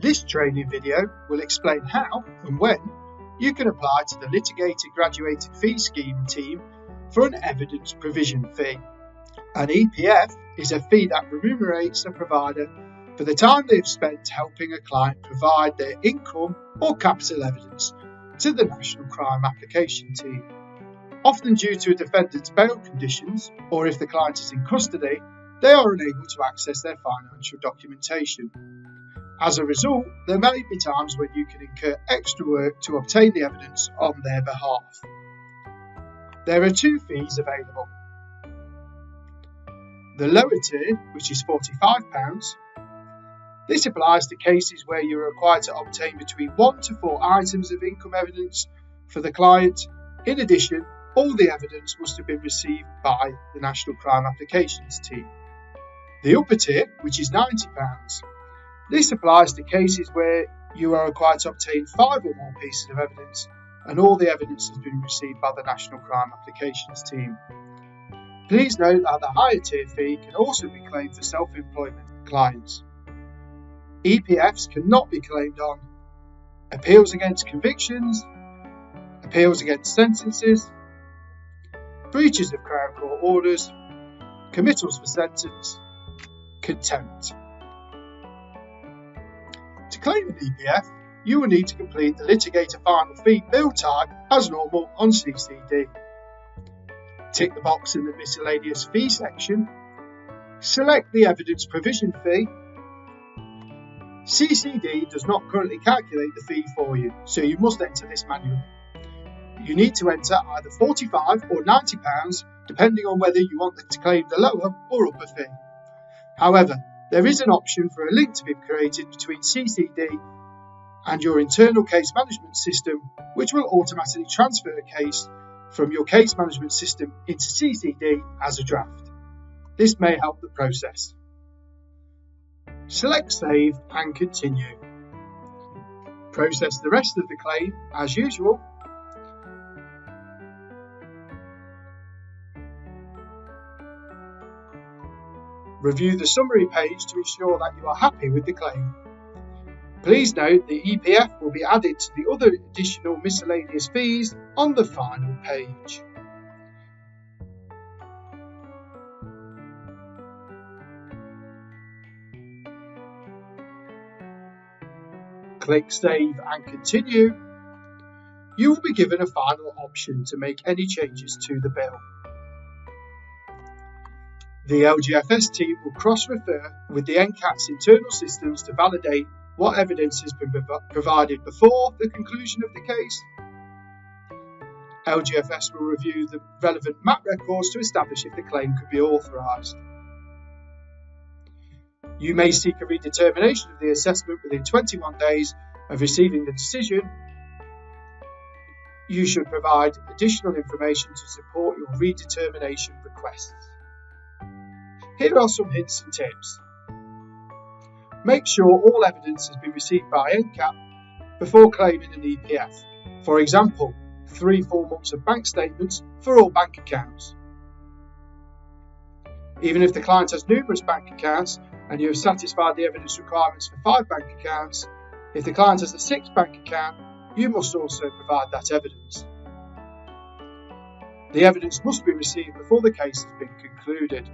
This training video will explain how and when you can apply to the Litigated Graduated Fee Scheme team for an evidence provision fee. An EPF is a fee that remunerates a provider for the time they have spent helping a client provide their income or capital evidence to the National Crime Application team. Often due to a defendant's bail conditions, or if the client is in custody, they are unable to access their financial documentation. As a result, there may be times when you can incur extra work to obtain the evidence on their behalf. There are two fees available. The lower tier, which is £45, this applies to cases where you are required to obtain between 1 to 4 items of income evidence for the client. In addition, all the evidence must have been received by the National Crime Applications team. The upper tier, which is £90, this applies to cases where you are required to obtain 5 or more pieces of evidence and all the evidence has been received by the National Crime Applications team. Please note that the higher tier fee can also be claimed for self-employment clients. EPFs cannot be claimed on appeals against convictions, appeals against sentences, breaches of Crown Court orders, committals for sentence, contempt. To claim an EPF, you will need to complete the litigator final fee bill type as normal on CCD. Tick the box in the miscellaneous fee section, select the evidence provision fee. CCD does not currently calculate the fee for you, so you must enter this manually. You need to enter either £45 or £90 depending on whether you want to claim the lower or upper fee. However, there is an option for a link to be created between CCD and your internal case management system, which will automatically transfer a case from your case management system into CCD as a draft. This may help the process. Select Save and Continue. Process the rest of the claim as usual. Review the summary page to ensure that you are happy with the claim. Please note the EPF will be added to the other additional miscellaneous fees on the final page. Click Save and Continue. You will be given a final option to make any changes to the bill. The LGFS team will cross-refer with the NCAT's internal systems to validate what evidence has been provided before the conclusion of the case. LGFS will review the relevant MAP records to establish if the claim could be authorised. You may seek a redetermination of the assessment within 21 days of receiving the decision. You should provide additional information to support your redetermination requests. Here are some hints and tips. Make sure all evidence has been received by NCAT before claiming an EPF. For example, 3 full months of bank statements for all bank accounts. Even if the client has numerous bank accounts and you have satisfied the evidence requirements for 5 bank accounts, if the client has a 6th bank account, you must also provide that evidence. The evidence must be received before the case has been concluded.